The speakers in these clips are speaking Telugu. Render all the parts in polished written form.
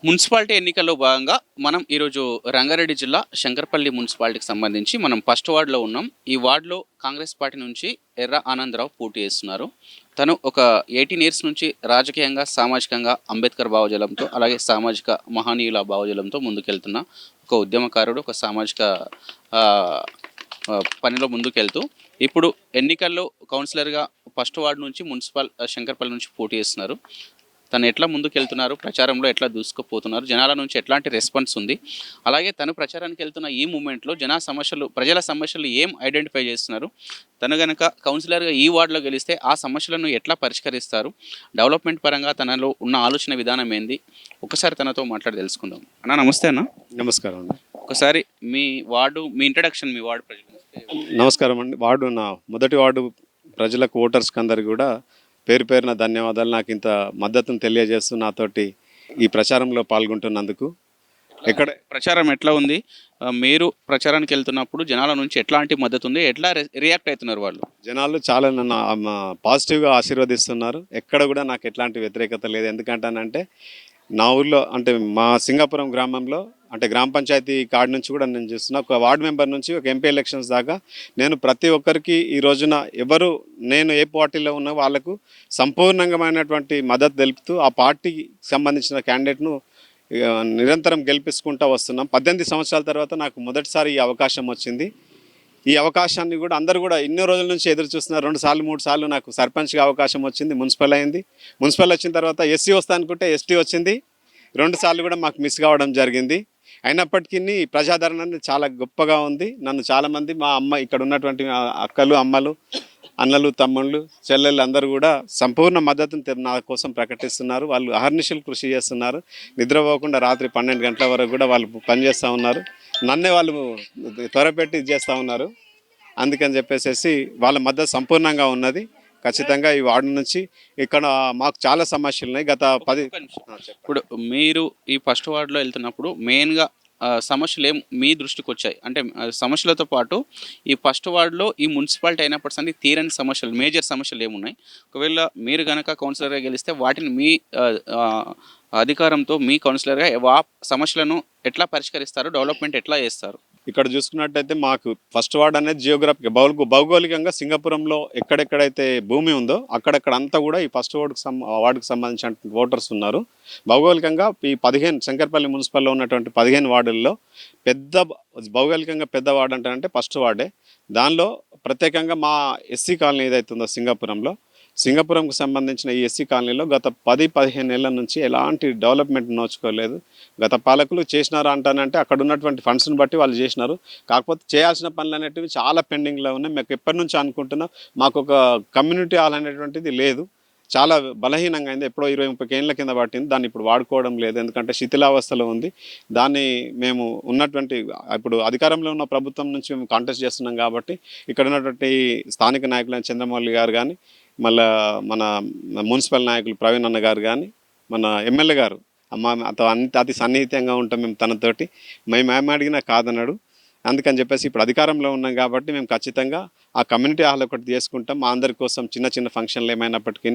మున్సిపాలిటీ ఎన్నికల్లో భాగంగా మనం ఈరోజు రంగారెడ్డి జిల్లా శంకరపల్లి మున్సిపాలిటీకి సంబంధించి మనం ఫస్ట్ వార్డులో ఉన్నాం. ఈ వార్డులో కాంగ్రెస్ పార్టీ నుంచి ఎర్ర ఆనందరావు పోటీ చేస్తున్నారు. తను ఒక 18 ఇయర్స్ నుంచి రాజకీయంగా, సామాజికంగా అంబేద్కర్ భావజాలంతో, అలాగే సామాజిక మహనీయుల భావజాలంతో ముందుకెళ్తున్న ఒక ఉద్యమకారుడు, ఒక సామాజిక ఆ, ఆ, పనిలో ముందుకెళ్తూ ఇప్పుడు ఎన్నికల్లో కౌన్సిలర్గా ఫస్ట్ వార్డు నుంచి శంకరపల్లి నుంచి పోటీ చేస్తున్నారు. తను ఎట్లా ముందుకెళ్తున్నారు, ప్రచారంలో ఎట్లా దూసుకుపోతున్నారు, జనాల నుంచి ఎట్లాంటి రెస్పాన్స్ ఉంది, అలాగే తను ప్రచారానికి వెళ్తున్న ఈ మూమెంట్లో ప్రజల సమస్యలు ఏం ఐడెంటిఫై చేస్తున్నారు, తను గనక కౌన్సిలర్గా ఈ వార్డులో గెలిస్తే ఆ సమస్యలను ఎట్లా పరిష్కరిస్తారు, డెవలప్మెంట్ పరంగా తనలో ఉన్న ఆలోచన విధానం ఏంది, ఒకసారి తనతో మాట్లాడి తెలుసుకుందాం. అన్న నమస్తే అన్న. నమస్కారం అండి. ఒకసారి మీ ఇంట్రడక్షన్, మీ వార్డు ప్రజలు. నమస్కారం అండి. మొదటి వార్డు ప్రజలకు, ఓటర్స్కి అందరికి కూడా పేరు పేరున ధన్యవాదాలు. నాకు ఇంత మద్దతును తెలియజేస్తూ నాతోటి ఈ ప్రచారంలో పాల్గొంటున్నందుకు. ప్రచారం ఎట్లా ఉంది? మీరు ప్రచారానికి వెళ్తున్నప్పుడు జనాల నుంచి ఎట్లాంటి మద్దతు ఉంది, ఎట్లా రియాక్ట్ అవుతున్నారు వాళ్ళు? జనాలు చాలా నన్ను పాజిటివ్గా ఆశీర్వదిస్తున్నారు. ఎక్కడ కూడా నాకు ఎట్లాంటి వ్యతిరేకత లేదు. ఎందుకంటానంటే నా ఊర్లో అంటే మా సింగాపురం గ్రామంలో అంటే గ్రామ పంచాయతీ కార్డు నుంచి కూడా నేను చూస్తున్నా, ఒక వార్డు మెంబర్ నుంచి ఒక ఎంపీ ఎలక్షన్స్ దాకా నేను ప్రతి ఒక్కరికి ఈ రోజున నేను ఏ పార్టీలో ఉన్నా వాళ్ళకు సంపూర్ణమైనటువంటి మద్దతు తెలుపుతూ ఆ పార్టీకి సంబంధించిన క్యాండిడేట్ను నిరంతరం గెలిపించుకుంటూ వస్తున్నాం. 18 సంవత్సరాల తర్వాత నాకు మొదటిసారి ఈ అవకాశం వచ్చింది. ఈ అవకాశాన్ని కూడా అందరూ కూడా ఎన్నో రోజుల నుంచి ఎదురు చూస్తున్నారు. 2 సార్లు 3 సార్లు నాకు సర్పంచ్గా అవకాశం వచ్చింది. మున్సిపల్ అయింది. మున్సిపల్ వచ్చిన తర్వాత ఎస్సీ వస్తా అనుకుంటే ఎస్టీ వచ్చింది. 2 సార్లు కూడా మాకు మిస్ కావడం జరిగింది. అయినప్పటికీ ప్రజాదరణ చాలా గొప్పగా ఉంది. నన్ను చాలామంది మా అమ్మ ఇక్కడ ఉన్నటువంటి అక్కలు, అమ్మలు, అన్నలు, తమ్ముళ్ళు, చెల్లెళ్ళు అందరూ కూడా సంపూర్ణ మద్దతును నా కోసం ప్రకటిస్తున్నారు. వాళ్ళు అహర్నిశలు కృషి చేస్తున్నారు. నిద్రపోకుండా రాత్రి 12 గంటల వరకు కూడా వాళ్ళు పనిచేస్తూ ఉన్నారు. నన్నే వాళ్ళు త్వరపెట్టి చేస్తూ ఉన్నారు. అందుకని చెప్పేసి వాళ్ళ మద్దతు సంపూర్ణంగా ఉన్నది. ఖచ్చితంగా ఈ వార్డు నుంచి ఇక్కడ మాకు చాలా సమస్యలు ఉన్నాయి. ఇప్పుడు మీరు ఈ ఫస్ట్ వార్డులో వెళ్తున్నప్పుడు మెయిన్గా సమస్యలు ఏం మీ దృష్టికి వచ్చాయి? అంటే సమస్యలతో పాటు ఈ ఫస్ట్ వార్డులో ఈ మున్సిపాలిటీ అయినప్పటి తీరని సమస్యలు, మేజర్ సమస్యలు ఏమున్నాయి? ఒకవేళ మీరు కనుక కౌన్సిలర్గా గెలిస్తే వాటిని మీ అధికారంతో మీ కౌన్సిలర్గా ఆ సమస్యలను ఎట్లా పరిష్కరిస్తారు, డెవలప్మెంట్ ఎట్లా చేస్తారు? ఇక్కడ చూసుకున్నట్టయితే మాకు ఫస్ట్ వార్డ్ అనేది జియోగ్రఫిక్ భౌగోళికంగా సింగపురంలో ఎక్కడెక్కడైతే భూమి ఉందో అక్కడక్కడ అంతా కూడా ఈ ఫస్ట్ వార్డుకు సంబంధించిన ఓటర్స్ ఉన్నారు. భౌగోళికంగా ఈ 15 శంకరపల్లి మున్సిపల్లో ఉన్నటువంటి 15 వార్డుల్లో భౌగోళికంగా పెద్ద వార్డు అంటే ఫస్ట్ వార్డే. దానిలో ప్రత్యేకంగా మా ఎస్సీ కాలనీ ఏదైతుందో సింగపురంకు సంబంధించిన ఈ ఎస్సీ కాలనీలో గత 10-15 ఏళ్ల నుంచి ఎలాంటి డెవలప్మెంట్ నోచుకోలేదు. గత పాలకులు చేసినారు అంటానంటే అక్కడ ఉన్నటువంటి ఫండ్స్ని బట్టి వాళ్ళు చేసినారు. కాకపోతే చేయాల్సిన పనులు అనేటివి చాలా పెండింగ్లో ఉన్నాయి. మేము ఎప్పటి నుంచి అనుకుంటున్నాం, మాకు ఒక కమ్యూనిటీ హాల్ అనేటువంటిది లేదు. చాలా బలహీనంగా అయింది. ఎప్పుడో 20-30 ఏళ్ళ కింద పట్టింది. దాన్ని ఇప్పుడు వాడుకోవడం లేదు. ఎందుకంటే శిథిలావస్థలో ఉంది. దాన్ని మేము ఇప్పుడు అధికారంలో ఉన్న ప్రభుత్వం నుంచి మేము కాంటెస్ట్ చేస్తున్నాం కాబట్టి ఇక్కడ ఉన్నటువంటి స్థానిక నాయకులైన చంద్రమౌళి గారు కానీ, మళ్ళా మన మున్సిపల్ నాయకులు ప్రవీణ్ అన్న గారు కానీ, మన ఎమ్మెల్యే గారు అతి సన్నిహితంగా ఉంటాం మేము తనతోటి. మేము అడిగినా కాదన్నాడు. అందుకని చెప్పేసి ఇప్పుడు అధికారంలో ఉన్నాం కాబట్టి మేము ఖచ్చితంగా ఆ కమ్యూనిటీ హాల్ ఒకటి చేసుకుంటాం. మా అందరి కోసం చిన్న చిన్న ఫంక్షన్లు ఏమైనప్పటికీ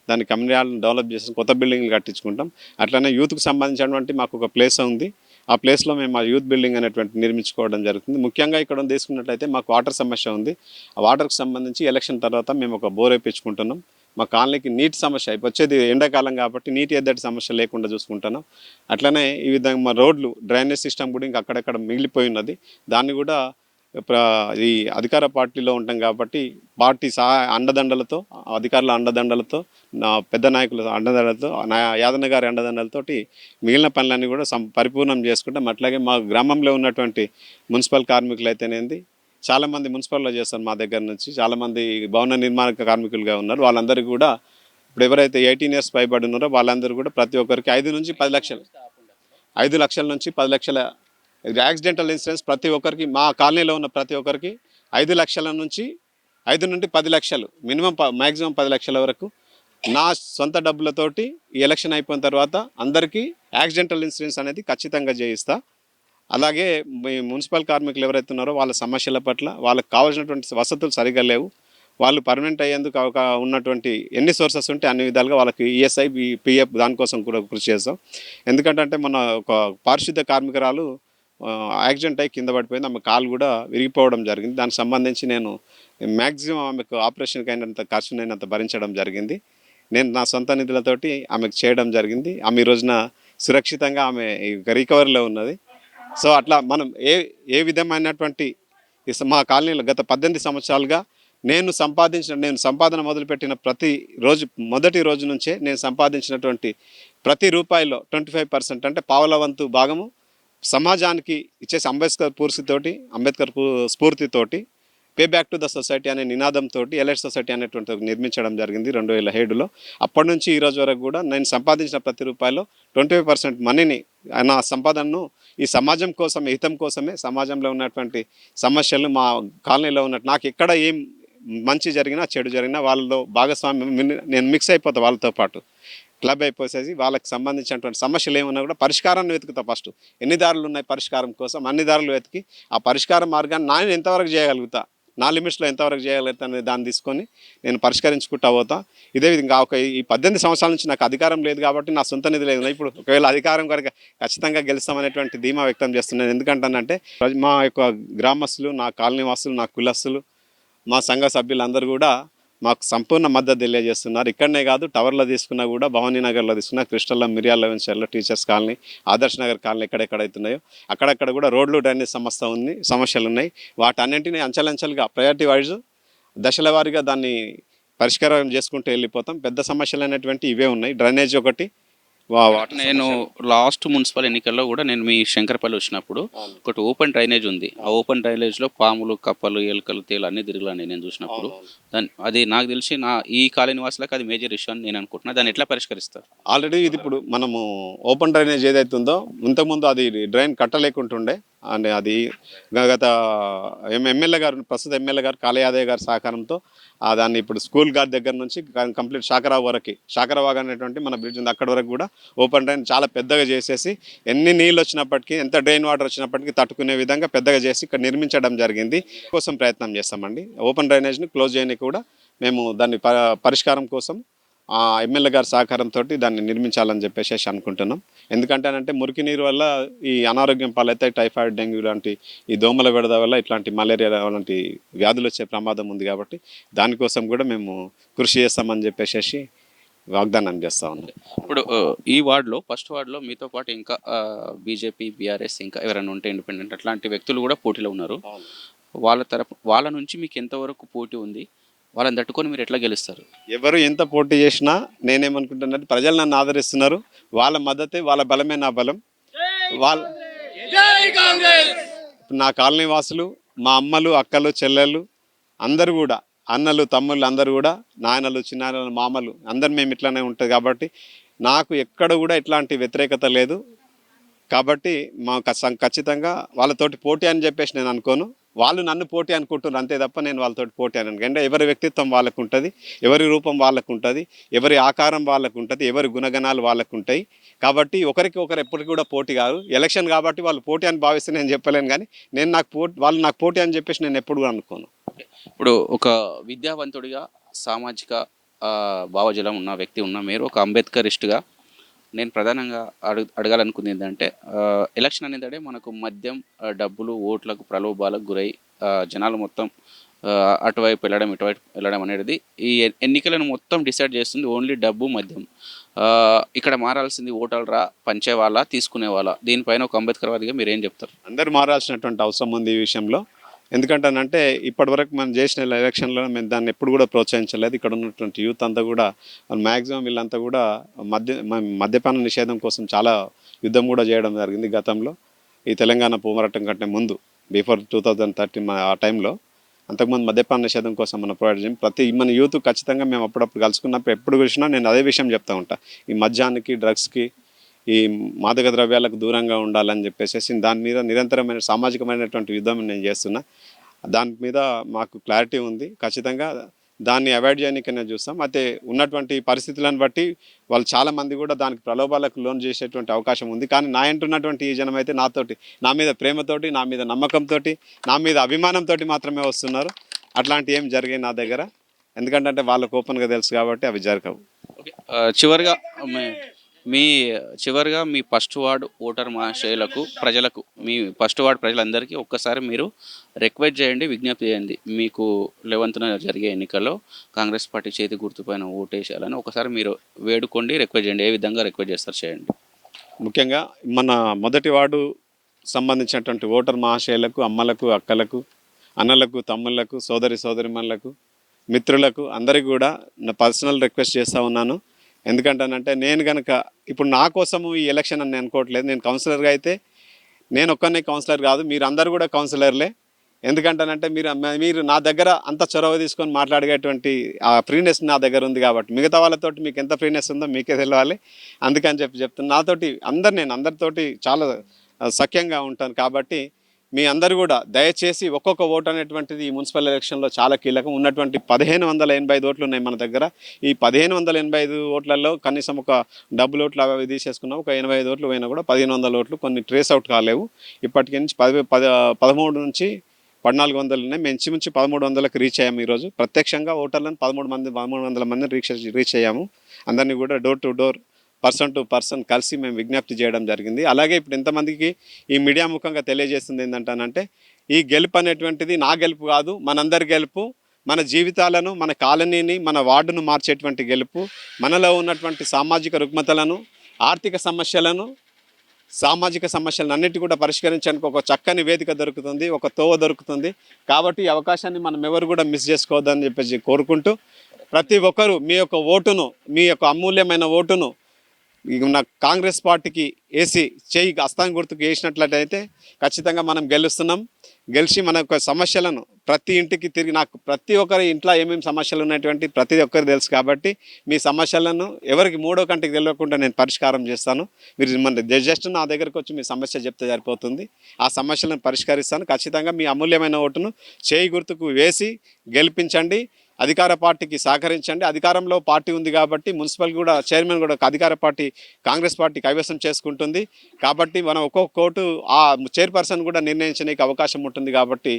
దాన్ని కమ్యూనిటీ హాల్ని డెవలప్ చేసి కొత్త బిల్డింగ్లు కట్టించుకుంటాం. అట్లనే యూత్కి సంబంధించినటువంటి మాకు ఒక ప్లేస్ ఉంది. ఆ ప్లేస్లో మేము ఆ యూత్ బిల్డింగ్ అనేటువంటి నిర్మించుకోవడం జరుగుతుంది. ముఖ్యంగా ఇక్కడ తీసుకున్నట్లయితే మాకు వాటర్ సమస్య ఉంది. ఆ వాటర్కి సంబంధించి ఎలక్షన్ తర్వాత మేము ఒక బోర్ వేయించుకుంటున్నాం. మా కాలనీకి నీటి సమస్య వచ్చేది ఎండాకాలం కాబట్టి నీటి ఎద్దడి సమస్య లేకుండా చూసుకుంటున్నాం. అట్లనే ఈ విధంగా మా రోడ్లు, డ్రైనేజ్ సిస్టమ్ కూడా ఇంకా అక్కడక్కడ మిగిలిపోయి ఉన్నది. దాన్ని కూడా ఈ అధికార పార్టీలో ఉంటాం కాబట్టి పార్టీ అండదండలతో, అధికారుల అండదండలతో, నా పెద్ద నాయకుల అండదండలతో, యాదన్న గారి అండదండలతోటి మిగిలిన పనులన్నీ కూడా పరిపూర్ణం చేసుకుంటాం. అట్లాగే మా గ్రామంలో ఉన్నటువంటి మున్సిపల్ కార్మికులు అయితేనేది చాలామంది మున్సిపల్లో చేస్తారు. మా దగ్గర నుంచి చాలామంది భవన నిర్మాణ కార్మికులుగా ఉన్నారు. వాళ్ళందరికీ కూడా ఇప్పుడు ఎవరైతే 18 ఇయర్స్ పైబడి ఉన్నారో వాళ్ళందరూ కూడా ప్రతి ఒక్కరికి 5 నుంచి 10 లక్షలు, 5 లక్షల నుంచి 10 లక్షల యాక్సిడెంటల్ ఇన్సూరెన్స్ ప్రతి ఒక్కరికి, మా కాలనీలో ఉన్న ప్రతి ఒక్కరికి 5 లక్షల నుంచి 5 నుండి 10 లక్షలు మ్యాక్సిమం 10 లక్షల వరకు నా సొంత డబ్బులతోటి ఈ ఎలక్షన్ అయిపోయిన తర్వాత అందరికీ యాక్సిడెంటల్ ఇన్సూరెన్స్ అనేది ఖచ్చితంగా చేయిస్తా. అలాగే మున్సిపల్ కార్మికులు ఎవరైతే ఉన్నారో వాళ్ళ సమస్యల పట్ల వాళ్ళకి కావాల్సినటువంటి వసతులు సరిగా లేవు. వాళ్ళు పర్మనెంట్ అయ్యేందుకు ఉన్నటువంటి ఎన్ని సోర్సెస్ ఉంటే అన్ని విధాలుగా వాళ్ళకి ఈఎస్ఐ పిఎఫ్ దానికోసం కూడా కృషి చేస్తాం. ఎందుకంటే మన ఒక పారిశుద్ధ కార్మికురాలు యాక్సిడెంట్ అయి కింద పడిపోయింది. ఆమె కాలు కూడా విరిగిపోవడం జరిగింది. దానికి సంబంధించి నేను మ్యాక్సిమం ఆమెకు ఆపరేషన్కి అయినంత ఖర్చునైనంత భరించడం జరిగింది. నేను నా సొంత నిధులతోటి ఆమెకు చేయడం జరిగింది. ఆమె ఈ రోజున సురక్షితంగా ఆమె రికవరీలో ఉన్నది. సో అట్లా మనం ఏ విధమైనటువంటి మా కాలనీలో గత 18 సంవత్సరాలుగా నేను సంపాదన మొదలుపెట్టిన ప్రతి రోజు మొదటి రోజు నుంచే నేను సంపాదించినటువంటి ప్రతి రూపాయిలో 25% అంటే పావల వంతు భాగము సమాజానికి ఇచ్చేసి అంబేద్కర్ స్ఫూర్తితోటి pay back to the society అనే నినాదంతో ఎలైట్ సొసైటీ అనేటువంటి నిర్మించడం జరిగింది 2007లో. అప్పటి నుంచి ఈ రోజు వరకు కూడా నేను సంపాదించిన ప్రతి రూపాయలో 25% మనీని నా సంపాదనను ఈ సమాజం కోసమే, హితం కోసమే, సమాజంలో ఉన్నటువంటి సమస్యలు మా కాలనీలో ఉన్నట్టు నాకు ఎక్కడ ఏం మంచి జరిగినా చెడు జరిగినా వాళ్ళలో భాగస్వామ్యం నేను మిక్స్ అయిపోతా వాళ్ళతో పాటు క్లబ్ అయిపోసేసి వాళ్ళకి సంబంధించినటువంటి సమస్యలు ఏమన్నా కూడా పరిష్కారాన్ని వెతుకుతా. ఫస్ట్ ఎన్ని దారులు ఉన్నాయి పరిష్కారం కోసం అన్ని దారులు వెతికి ఆ పరిష్కార మార్గాన్ని నేను ఎంతవరకు చేయగలుగుతా, నా లిమిట్స్లో ఎంతవరకు చేయగలుగుతా అనే దాన్ని తీసుకొని నేను పరిష్కరించుకుంటా పోతా. ఇదే విధంగా ఈ 18 సంవత్సరాల నుంచి నాకు అధికారం లేదు కాబట్టి నా సొంత నిధి లేదు. ఇప్పుడు ఒకవేళ అధికారం కనుక ఖచ్చితంగా గెలుస్తామనేటువంటి ధీమా వ్యక్తం చేస్తున్నాను. ఎందుకంటానంటే మా యొక్క గ్రామస్తులు, నా కాలనీ వాసులు, నా కులస్తులు, మా సంఘ సభ్యులందరూ కూడా మాకు సంపూర్ణ మద్దతు తెలియజేస్తున్నారు. ఇక్కడనే కాదు టవర్లో తీసుకున్నా కూడా, భవానీ నగర్లో తీసుకున్నా, క్రిస్టల్లో, మిర్యాల వెంచర్లో, teachers colony, Adarsh Nagar colony ఎక్కడెక్కడైతున్నాయో అక్కడక్కడ కూడా రోడ్లు డ్రైనేజ్ సమస్యలు ఉన్నాయి. వాటన్నింటినీ అంచెలంచెలుగా ప్రయారిటీ వైజ్ దశల వారీగా దాన్ని పరిష్కారం చేసుకుంటూ వెళ్ళిపోతాం. పెద్ద సమస్యలు అనేటువంటి ఇవే ఉన్నాయి. డ్రైనేజ్ ఒకటి. నేను లాస్ట్ మున్సిపల్ ఎన్నికల్లో కూడా నేను మీ శంకరపల్లి వచ్చినప్పుడు ఒకటి ఓపెన్ డ్రైనేజ్ ఉంది. ఆ ఓపెన్ డ్రైనేజ్లో పాములు, కప్పలు, ఎలుకలు, తేలు అన్నీ తిరగలని నేను చూసినప్పుడు అది నాకు తెలిసి ఈ కాలనీ వాసులకు అది మేజర్ ఇష్యూ అని నేను అనుకుంటున్నా. దాన్ని ఎట్లా పరిష్కరిస్తారు? ఆల్రెడీ ఇది ఇప్పుడు మనము ఓపెన్ డ్రైనేజ్ ఏదైతే ఉందో ఇంతకుముందు అది డ్రైన్ కట్టలేకుంటుండే అండ్ అది గత ఎమ్మెల్యే గారు, ప్రస్తుత ఎమ్మెల్యే గారు కాళయాదయ్య గారి సహకారంతో దాన్ని ఇప్పుడు స్కూల్ గారి దగ్గర నుంచి కంప్లీట్ శాఖరావు వరకు, శాఖరావు అనేటువంటి మన బ్రిడ్జ్ ఉంది అక్కడి వరకు కూడా ఓపెన్ డ్రైన్ చాలా పెద్దగా చేసేసి ఎన్ని నీళ్ళు వచ్చినప్పటికీ, ఎంత డ్రైన్ వాటర్ వచ్చినప్పటికీ తట్టుకునే విధంగా పెద్దగా చేసి ఇక్కడ నిర్మించడం జరిగింది. కోసం ప్రయత్నం చేస్తామండి. ఓపెన్ డ్రైనేజ్ని క్లోజ్ చేయడానికి కూడా మేము దాన్ని పరిష్కారం కోసం ఎమ్మెల్యే గారి సహకారంతో దాన్ని నిర్మించాలని చెప్పేసి అనుకుంటున్నాం. ఎందుకంటే మురికి నీరు వల్ల ఈ అనారోగ్యం పాలైతే టైఫాయిడ్, డెంగ్యూ లాంటి ఈ దోమల బెడద వల్ల ఇట్లాంటి మలేరియా లాంటి వ్యాధులు వచ్చే ప్రమాదం ఉంది. కాబట్టి దానికోసం కూడా మేము కృషి చేస్తామని చెప్పేసి వాగ్దానం చేస్తా ఉన్నాం. ఇప్పుడు ఈ వార్డులో, ఫస్ట్ వార్డులో మీతో పాటు ఇంకా బీజేపీ, బీఆర్ఎస్ ఇంకా ఎవరైనా ఉంటే ఇండిపెండెంట్ అట్లాంటి వ్యక్తులు కూడా పోటీలో ఉన్నారు. వాళ్ళ నుంచి మీకు ఎంతవరకు పోటీ ఉంది? వాళ్ళని తట్టుకొని మీరు ఎట్లా గెలుస్తారు? ఎవరు ఎంత పోటీ చేసినా నేనేమనుకుంటున్నాను, ప్రజలు నన్ను ఆదరిస్తున్నారు. వాళ్ళ మద్దతే, వాళ్ళ బలమే నా బలం. నా కాలనీ వాసులు, మా అమ్మలు, అక్కలు, చెల్లెళ్ళు అందరూ కూడా, అన్నలు, తమ్ముళ్ళు అందరూ కూడా, నాయనలు, చిన్నాయనలు, మామలు అందరు మేము ఇట్లానే ఉంటుంది. కాబట్టి నాకు ఎక్కడ కూడా ఇట్లాంటి వ్యతిరేకత లేదు. కాబట్టి ఖచ్చితంగా వాళ్ళతోటి పోటీ అని చెప్పేసి నేను అనుకోను. వాళ్ళు నన్ను పోటీ అనుకుంటున్నారు అంతే తప్ప నేను వాళ్ళతోటి పోటీ అని అనుకుంటే, ఎవరి వ్యక్తిత్వం వాళ్ళకు ఉంటుంది, ఎవరి రూపం వాళ్ళకు ఉంటుంది, ఎవరి ఆకారం వాళ్ళకు ఉంటుంది, ఎవరి గుణగణాలు వాళ్ళకు ఉంటాయి. కాబట్టి ఒకరికి ఒకరు ఎప్పటికీ కూడా పోటీ కాదు. ఎలక్షన్ కాబట్టి వాళ్ళు పోటీ అని భావిస్తే నేను చెప్పలేను, కానీ వాళ్ళు నాకు పోటీ అని చెప్పేసి నేను ఎప్పుడు కూడా అనుకోను. ఇప్పుడు ఒక విద్యావంతుడిగా, సామాజిక భావజలం ఉన్న వ్యక్తి ఉన్న మీరు, ఒక అంబేద్కరిస్ట్గా నేను ప్రధానంగా అడగాలనుకుంది ఏంటంటే, ఎలక్షన్ అనేది మనకు మద్యం, డబ్బులు, ఓట్లకు, ప్రలోభాలకు గురై జనాలు మొత్తం అటువైపు వెళ్ళడం, ఇటువైపు వెళ్ళడం అనేది ఈ ఎన్నికలను మొత్తం డిసైడ్ చేస్తుంది ఓన్లీ డబ్బు, మద్యం. ఇక్కడ మారాల్సింది ఓటర్రా, పంచే వాళ్ళ, తీసుకునే వాళ్ళ. దీనిపైన ఒక అంబేద్కర్వాదిగా మీరు ఏం చెప్తారు? అందరూ మారాల్సినటువంటి అవసరం ఉంది ఈ విషయంలో. ఎందుకంటానంటే ఇప్పటివరకు మనం చేసిన ఎలక్షన్లో మేము దాన్ని ఎప్పుడు కూడా ప్రోత్సహించలేదు. ఇక్కడ ఉన్నటువంటి యూత్ అంతా కూడా మ్యాక్సిమం వీళ్ళంతా కూడా మద్యపాన నిషేధం కోసం చాలా యుద్ధం కూడా చేయడం జరిగింది గతంలో. ఈ తెలంగాణ పోరాటం కంటే ముందు, బిఫోర్ 2013 ఆ టైంలో అంతకుముందు మద్యపాన నిషేధం కోసం మనం ప్రొవైడ్ చేయం. మన యూత్ ఖచ్చితంగా మేము అప్పుడప్పుడు కలుసుకున్నప్పుడు ఎప్పుడు చూసినా నేను అదే విషయం చెప్తా ఉంటా. ఈ మద్యానికి, డ్రగ్స్కి, ఈ మాదక ద్రవ్యాలకు దూరంగా ఉండాలని చెప్పేసి దాని మీద నిరంతరమైన సామాజికమైనటువంటి యుద్ధం నేను చేస్తున్నా. దాని మీద మాకు క్లారిటీ ఉంది. ఖచ్చితంగా దాన్ని అవాయిడ్ చేయడానికి నేను చూస్తాం. అయితే ఉన్నటువంటి పరిస్థితులను బట్టి వాళ్ళు చాలామంది కూడా దానికి ప్రలోభాలకు లోన్ చేసేటువంటి అవకాశం ఉంది. కానీ నా అంటున్నటువంటి ఈ జనం అయితే నా మీద ప్రేమతోటి, నా మీద నమ్మకంతో, నా మీద అభిమానంతో మాత్రమే వస్తున్నారు. అట్లాంటి ఏం జరిగాయి నా దగ్గర. ఎందుకంటే వాళ్ళకు ఓపెన్గా తెలుసు కాబట్టి అవి జరగవు. ఓకే. చివరిగా మీ మీ చివరిగా మీ ఫస్ట్ వార్డ్ ఓటర్ మహాశయులకు ప్రజలకు మీ ఫస్ట్ వార్డ్ ప్రజలందరికీ ఒక్కసారి మీరు రిక్వెస్ట్ చేయండి, విజ్ఞప్తి చేయండి. మీకు 11న జరిగే ఎన్నికల్లో కాంగ్రెస్ పార్టీ చేతి గుర్తుపైన ఓటేసేయాలని ఒకసారి మీరు వేడుకోండి, రిక్వెస్ట్ చేయండి. ఏ విధంగా రిక్వెస్ట్ చేస్తారు చేయండి. ముఖ్యంగా మన మొదటి వార్డు సంబంధించినటువంటి ఓటర్ మహాశయులకు, అమ్మలకు, అక్కలకు, అన్నలకు, తమ్ముళ్లకు, సోదరిమణులకు, మిత్రులకు అందరికీ కూడా నా పర్సనల్ రిక్వెస్ట్ చేస్తూ ఉన్నాను. ఎందుకంటానంటే నేను కనుక ఇప్పుడు నా కోసము ఈ ఎలక్షన్ అని నేను అనుకోవట్లేదు. నేను కౌన్సిలర్గా అయితే నేను ఒక్కనే కౌన్సిలర్ కాదు, మీరు అందరు కూడా కౌన్సిలర్లే. ఎందుకంటానంటే మీరు నా దగ్గర అంత చొరవ తీసుకొని మాట్లాడేటువంటి ఆ ఫ్రీనెస్ నా దగ్గర ఉంది కాబట్టి మిగతా వాళ్ళతోటి మీకు ఎంత ఫ్రీనెస్ ఉందో మీకే తెలియాలి. అందుకని చెప్తున్నాను. నాతోటి నేను అందరితోటి చాలా సఖ్యంగా ఉంటాను కాబట్టి మీ అందరూ కూడా దయచేసి ఒక్కొక్క ఓటు అనేటువంటిది ఈ మున్సిపల్ ఎలక్షన్లో చాలా కీలకం. ఉన్నటువంటి 1585 ఓట్లు ఉన్నాయి మన దగ్గర. ఈ 1585 ఓట్లలో కనీసం ఒక డబుల్ ఓట్లు అవి తీసేసుకున్నాం. ఒక 85 ఓట్లు పోయినా కూడా 1500 ఓట్లు కొన్ని ట్రేస్ అవుట్ కాలేవు. ఇప్పటికి నుంచి 13 నుంచి 1400 ఉన్నాయి. మేము ఇంచుమించు 1300కి రీచ్ అయ్యాము. ఈరోజు ప్రత్యక్షంగా ఓటర్లను 1300 మందిని రీచ్ అయ్యాము. అందరినీ కూడా door to door, person to person కలిసి మేము విజ్ఞప్తి చేయడం జరిగింది. అలాగే ఇప్పుడు ఎంతమందికి ఈ మీడియా ముఖంగా తెలియజేస్తుంది ఏంటంటానంటే ఈ గెలుపు అనేటువంటిది నా గెలుపు కాదు, మనందరి గెలుపు. మన జీవితాలను, మన కాలనీని, మన వార్డును మార్చేటువంటి గెలుపు. మనలో ఉన్నటువంటి సామాజిక రుగ్మతలను, ఆర్థిక సమస్యలను, సామాజిక సమస్యలను అన్నిటి కూడా పరిష్కరించడానికి ఒక చక్కని వేదిక దొరుకుతుంది, ఒక తోవ దొరుకుతుంది. కాబట్టి ఈ అవకాశాన్ని మనం ఎవరు కూడా మిస్ చేసుకోవద్దని చెప్పేసి కోరుకుంటూ ప్రతి ఒక్కరూ మీ యొక్క ఓటును, మీ యొక్క అమూల్యమైన ఓటును నా కాంగ్రెస్ పార్టీకి వేసి చేయి హస్తం గుర్తుకు వేసినట్లయితే ఖచ్చితంగా మనం గెలిచి మన యొక్క సమస్యలను ప్రతి ఇంటికి తిరిగి నాకు ప్రతి ఒక్కరి ఇంట్లో ఏమేమి సమస్యలు ఉన్నటువంటి ప్రతి ఒక్కరు తెలుసు కాబట్టి మీ సమస్యలను ఎవరికి మూడో కంటికి తెలియకుండా నేను పరిష్కారం చేస్తాను. మీరు మన జస్ట్ నా దగ్గరకు వచ్చి మీ సమస్య చెప్తే సరిపోతుంది. ఆ సమస్యలను పరిష్కరిస్తాను. ఖచ్చితంగా మీ అమూల్యమైన ఓటును చేయి గుర్తుకు వేసి గెలిపించండి. అధికార పార్టీకి సహకరించండి. అధికారంలో పార్టీ ఉంది కాబట్టి మున్సిపల్ కూడా చైర్మన్ కూడా అధికార పార్టీ కాంగ్రెస్ పార్టీ కైవసం చేసుకుంటుంది. కాబట్టి మనం ఒక్కొక్క ఓటు ఆ చైర్పర్సన్ కూడా నిర్ణయించడానికి అవకాశం ఉంటుంది. కాబట్టి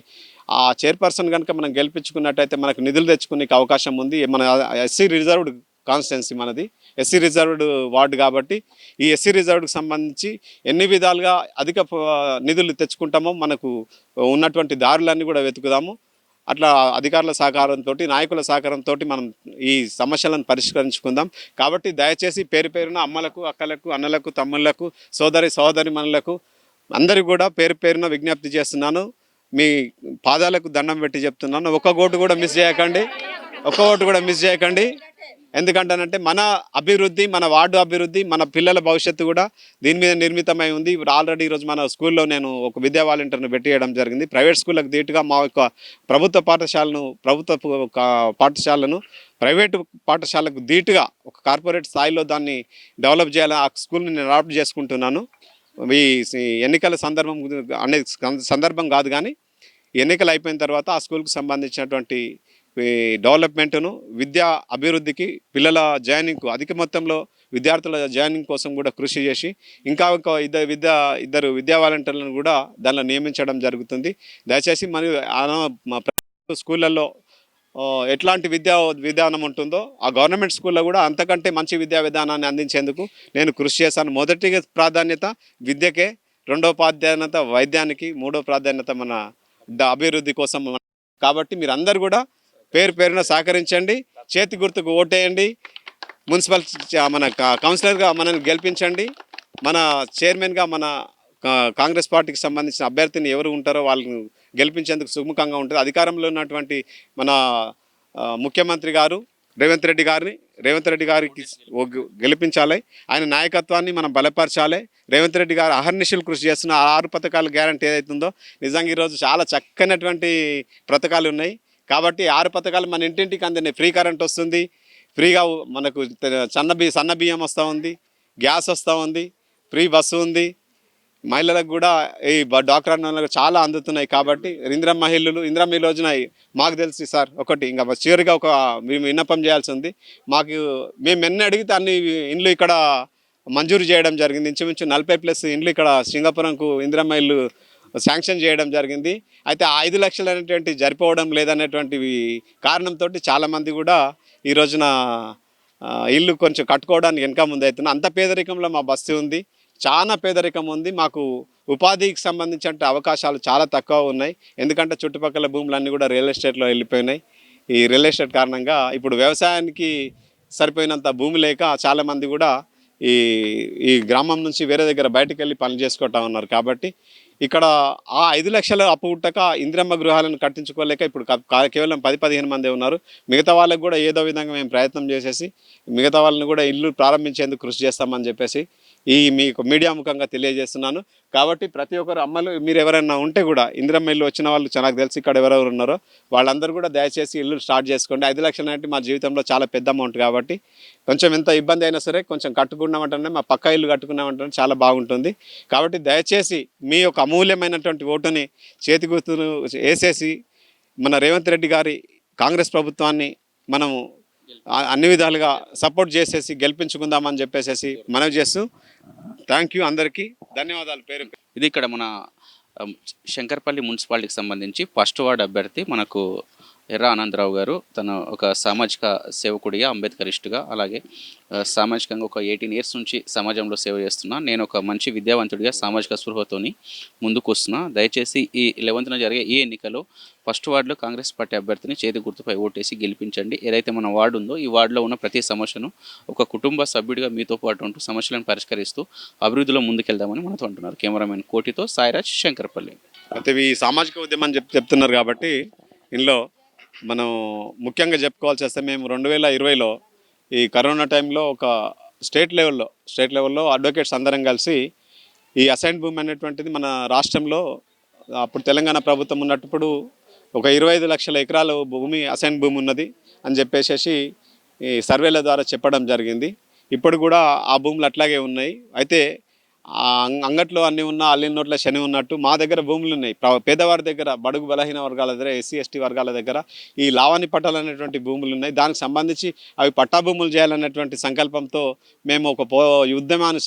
ఆ చైర్పర్సన్ కనుక మనం గెలిపించుకున్నట్టయితే మనకు నిధులు తెచ్చుకునే అవకాశం ఉంది. మన ఎస్సీ రిజర్వ్డ్ కాన్స్టిట్యున్సీ మనది, ఎస్సీ రిజర్వ్డ్ వార్డు కాబట్టి ఈ ఎస్సీ రిజర్వ్డ్కి సంబంధించి ఎన్ని విధాలుగా అధిక నిధులు తెచ్చుకుంటామో మనకు ఉన్నటువంటి దారులన్నీ కూడా వెతుకుదాము. అట్లా అధికారుల సహకారంతో, నాయకుల సహకారంతో మనం ఈ సమస్యలను పరిష్కరించుకుందాం. కాబట్టి దయచేసి పేరు పేరున అమ్మలకు, అక్కలకు, అన్నలకు, తమ్ముళ్లకు, సోదరిమణులకు అందరికీ కూడా పేరు పేరున విజ్ఞప్తి చేస్తున్నాను. మీ పాదాలకు దండం పెట్టి చెప్తున్నాను. ఒక్క ఓటు కూడా మిస్ చేయకండి. ఎందుకంటానంటే మన అభివృద్ధి, మన వార్డు అభివృద్ధి, మన పిల్లల భవిష్యత్తు కూడా దీని మీద నిర్మితమై ఉంది. ఆల్రెడీ ఈరోజు మన స్కూల్లో నేను ఒక విద్యా వాలంటీర్ను పెట్టేయడం జరిగింది. ప్రైవేట్ స్కూళ్ళకు ధీటుగా మా యొక్క ప్రభుత్వ పాఠశాలను ప్రైవేటు పాఠశాలకు ధీటుగా ఒక కార్పొరేట్ స్థాయిలో దాన్ని డెవలప్ చేయాలని ఆ స్కూల్ని నేను అడాప్ట్ చేసుకుంటున్నాను. ఈ ఎన్నికల సందర్భం కాదు కానీ ఎన్నికలు అయిపోయిన తర్వాత ఆ స్కూల్కి సంబంధించినటువంటి డెవలప్మెంట్ను, విద్యా అభివృద్ధికి, పిల్లల జాయినింగ్కు అధిక మొత్తంలో విద్యార్థుల జాయినింగ్ కోసం కూడా కృషి చేసి ఇంకా ఇద్దరు విద్యా వాలంటీర్లను కూడా దానిలో నియమించడం జరుగుతుంది. దయచేసి మన స్కూళ్ళల్లో ఎట్లాంటి విధానం ఉంటుందో ఆ గవర్నమెంట్ స్కూల్లో కూడా అంతకంటే మంచి విద్యా విధానాన్ని అందించేందుకు నేను కృషి చేశాను. మొదటి ప్రాధాన్యత విద్యకే, రెండో ప్రాధాన్యత వైద్యానికి, మూడో ప్రాధాన్యత మన అభివృద్ధి కోసం. కాబట్టి మీరు అందరు కూడా పేరు పేరున సహకరించండి, చేతి గుర్తుకు ఓటేయండి, మున్సిపల్ మన కౌన్సిలర్గా మనల్ని గెలిపించండి. మన చైర్మన్గా మన కాంగ్రెస్ పార్టీకి సంబంధించిన అభ్యర్థిని ఎవరు ఉంటారో వాళ్ళని గెలిపించేందుకు సుముఖంగా ఉంటుంది. అధికారంలో ఉన్నటువంటి మన ముఖ్యమంత్రి గారు రేవంత్ రెడ్డి గారికి గెలిపించాలి. ఆయన నాయకత్వాన్ని మనం బలపరచాలి. రేవంత్ రెడ్డి గారు అహర్నిశలు కృషి చేస్తున్న 6 పథకాల గ్యారంటీ ఏదైతుందో నిజంగా ఈరోజు చాలా చక్కనటువంటి పథకాలు ఉన్నాయి. కాబట్టి 6 పథకాలు మన ఇంటింటికి అందినాయి. ఫ్రీ కరెంట్ వస్తుంది, ఫ్రీగా మనకు సన్న బియ్యం వస్తూ ఉంది, గ్యాస్ వస్తూ ఉంది, ఫ్రీ బస్సు ఉంది, మహిళలకు కూడా ఈ డాక్టర్ అన్నలకు చాలా అందుతున్నాయి. కాబట్టి ఇందిరమ్మ ఇల్లు వచ్చినాయి. మాకు తెలిసి సార్ ఒకటి ఇంకా చివరిగా మేము విన్నపం చేయాల్సి ఉంది. మేము ఎన్ని అడిగితే అన్ని ఇండ్లు ఇక్కడ మంజూరు చేయడం జరిగింది. ఇంచుమించు 40+ ఇండ్లు ఇక్కడ సింగపురంకు ఇందిరమ్మ ఇల్లు శాంక్షన్ చేయడం జరిగింది. అయితే ఆ 5 లక్షలు అనేటువంటి జరిపోవడం లేదనేటువంటి కారణంతో చాలామంది కూడా ఈ రోజున ఇల్లు కొంచెం కట్టుకోవడానికి వెనక ముందు అవుతున్నా. అంత పేదరికంలో మా బస్తీ ఉంది, చాలా పేదరికం ఉంది. మాకు ఉపాధికి సంబంధించిన అవకాశాలు చాలా తక్కువ ఉన్నాయి. ఎందుకంటే చుట్టుపక్కల భూములన్నీ కూడా రియల్ ఎస్టేట్లో వెళ్ళిపోయినాయి. ఈ రియల్ ఎస్టేట్ కారణంగా ఇప్పుడు వ్యవసాయానికి సరిపోయినంత భూమి లేక చాలామంది కూడా ఈ ఈ గ్రామం నుంచి వేరే దగ్గర బయటకు వెళ్ళి పనులు చేసుకుంటా ఉన్నారు. కాబట్టి ఇక్కడ ఆ 5 లక్షల అప్పు పుట్టక ఇందిరమ్మ గృహాలను కట్టించుకోలేక ఇప్పుడు కేవలం 10-15 మందే ఉన్నారు. మిగతా వాళ్ళకు కూడా ఏదో విధంగా మేము ప్రయత్నం చేసేసి మిగతా వాళ్ళని కూడా ఇల్లు ప్రారంభించేందుకు కృషి చేస్తామని చెప్పేసి మీకు మీడియా ముఖంగా తెలియజేస్తున్నాను. కాబట్టి ప్రతి ఒక్కరు అమ్మలు మీరు ఎవరైనా ఉంటే కూడా ఇందిరమ్మ ఇల్లు వచ్చిన వాళ్ళు నాకు తెలిసి ఇక్కడ ఎవరెవరు ఉన్నారో వాళ్ళందరూ కూడా దయచేసి ఇల్లు స్టార్ట్ చేసుకోండి. 5 లక్షలు అంటే మా జీవితంలో చాలా పెద్ద అమౌంట్ కాబట్టి కొంచెం ఎంత ఇబ్బంది అయినా సరే కొంచెం కట్టుకున్నామంటే మా పక్క ఇల్లు కట్టుకున్నామంటే చాలా బాగుంటుంది. కాబట్టి దయచేసి మీ యొక్క అమూల్యమైనటువంటి ఓటుని చేతి గుర్తును వేసేసి మన రేవంత్ రెడ్డి గారి కాంగ్రెస్ ప్రభుత్వాన్ని మనము అన్ని విధాలుగా సపోర్ట్ చేసేసి గెలిపించుకుందామని చెప్పేసి మనవి చేస్తూ థ్యాంక్ యూ, అందరికీ ధన్యవాదాలు. పేరు ఇది ఇక్కడ మన శంకర్పల్లి మున్సిపాలిటీకి సంబంధించి ఫస్ట్ వార్డ్ అభ్యర్థి మనకు ఎర్ర ఆనందరావు గారు. తను ఒక సామాజిక సేవకుడిగా, అంబేద్కరిస్టుగా, అలాగే సామాజికంగా ఒక 18 ఇయర్స్ నుంచి సమాజంలో సేవ చేస్తున్నా. నేను ఒక మంచి విద్యావంతుడిగా సామాజిక స్పృహతోని ముందుకు వస్తున్నా. దయచేసి ఈ 11న జరిగే ఈ ఎన్నికలో ఫస్ట్ వార్డులో కాంగ్రెస్ పార్టీ అభ్యర్థిని చేతి గుర్తుపై ఓటేసి గెలిపించండి. ఏదైతే మన వార్డు ఉందో ఈ వార్డులో ఉన్న ప్రతి సమస్యను ఒక కుటుంబ సభ్యుడిగా మీతో పాటు ఉంటూ సమస్యలను పరిష్కరిస్తూ అభివృద్ధిలో ముందుకెళ్దామని మనతో అంటున్నారు. కెమెరామెన్ కోటితో సాయిరాజ్, శంకర్పల్లి. అయితే ఈ సామాజిక ఉద్యమం చెప్తున్నారు కాబట్టి ఇందులో మనం ముఖ్యంగా చెప్పుకోవాల్సి వస్తే మేము 2020లో ఈ కరోనా టైంలో ఒక స్టేట్ లెవెల్లో అడ్వకేట్స్ అందరం కలిసి ఈ అసైన్ భూమి అనేటువంటిది మన రాష్ట్రంలో అప్పుడు తెలంగాణ ప్రభుత్వం ఉన్నప్పుడు ఒక 25 లక్షల ఎకరాల భూమి అసైన్ భూమి ఉన్నది అని చెప్పేసి ఈ సర్వేల ద్వారా చెప్పడం జరిగింది. ఇప్పుడు కూడా ఆ భూములు అట్లాగే ఉన్నాయి. అయితే అంగట్లో అన్నీ ఉన్నా అల్లిన నోట్ల శని ఉన్నట్టు మా దగ్గర భూములు ఉన్నాయి. పేదవారి దగ్గర, బడుగు బలహీన వర్గాల దగ్గర, SC/ST వర్గాల దగ్గర ఈ లావణి పట్టాలు అనేటువంటి భూములు ఉన్నాయి. దానికి సంబంధించి అవి పట్టా భూములు చేయాలనేటువంటి సంకల్పంతో మేము ఒక ఉద్యమాన్ని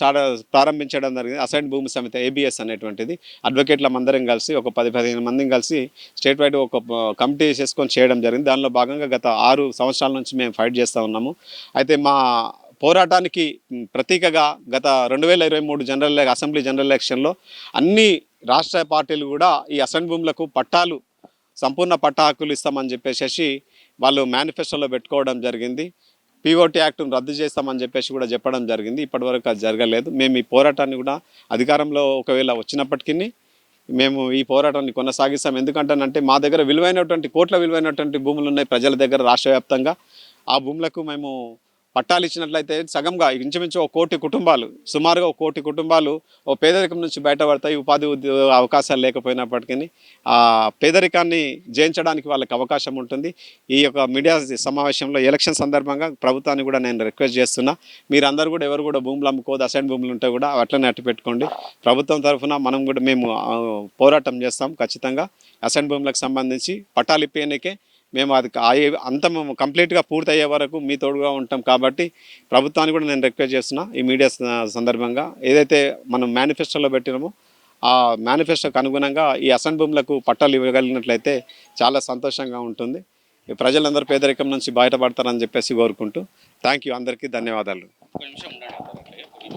ప్రారంభించడం జరిగింది. అసైన్ భూమి సమితి ABS అనేటువంటిది అడ్వకేట్ల అందరం కలిసి ఒక 10-15 మందిని కలిసి స్టేట్ వైడ్ ఒక కమిటీ చేసుకొని చేయడం జరిగింది. దానిలో భాగంగా గత 6 సంవత్సరాల నుంచి మేము ఫైట్ చేస్తూ ఉన్నాము. అయితే మా పోరాటానికి ప్రతీకగా గత 2023 అసెంబ్లీ జనరల్ ఎలక్షన్లో అన్ని రాష్ట్ర పార్టీలు కూడా ఈ అసైన్ భూములకు పట్టాలు, సంపూర్ణ పట్టా హక్కులు ఇస్తామని చెప్పేసి వాళ్ళు మేనిఫెస్టోలో పెట్టుకోవడం జరిగింది. POT యాక్ట్ను రద్దు చేస్తామని కూడా చెప్పడం జరిగింది. ఇప్పటివరకు అది జరగలేదు. మేము ఈ పోరాటాన్ని కూడా అధికారంలో ఒకవేళ వచ్చినప్పటికీ మేము ఈ పోరాటాన్ని కొనసాగిస్తాం. ఎందుకంటే మా దగ్గర కోట్ల విలువైనటువంటి భూములు ఉన్నాయి ప్రజల దగ్గర రాష్ట్ర వ్యాప్తంగా. ఆ భూములకు మేము పట్టాలు ఇచ్చినట్లయితే సగంగా ఇంచుమించు 1 కోటి కుటుంబాలు, సుమారుగా 1 కోటి కుటుంబాలు పేదరికం నుంచి బయటపడతాయి. ఉపాధి అవకాశాలు లేకపోయినప్పటికీ ఆ పేదరికాన్ని జయించడానికి వాళ్ళకి అవకాశం ఉంటుంది. ఈ యొక్క మీడియా సమావేశంలో ఎలక్షన్ సందర్భంగా ప్రభుత్వాన్ని కూడా నేను రిక్వెస్ట్ చేస్తున్నా, మీరందరూ కూడా ఎవరు కూడా భూములు అమ్ముకోదు, అసైన్ భూములు ఉంటే కూడా అట్లనే అట్టు పెట్టుకోండి. ప్రభుత్వం తరఫున మేము పోరాటం చేస్తాం. ఖచ్చితంగా అసైన్ భూములకు సంబంధించి పట్టాలు ఇప్పేయనికే మేము అది అంత కంప్లీట్గా పూర్తయ్యే వరకు మీ తోడుగా ఉంటాం. కాబట్టి ప్రభుత్వాన్ని కూడా నేను రిక్వెస్ట్ చేస్తున్నా ఈ మీడియా సందర్భంగా ఏదైతే మనం మేనిఫెస్టోలో పెట్టినామో ఆ మేనిఫెస్టోకి అనుగుణంగా ఈ అసైన్ భూములకు పట్టాలు ఇవ్వగలిగినట్లయితే చాలా సంతోషంగా ఉంటుంది. ప్రజలందరూ పేదరికం నుంచి బయటపడతారని చెప్పేసి కోరుకుంటూ థ్యాంక్ యూ, అందరికీ ధన్యవాదాలు.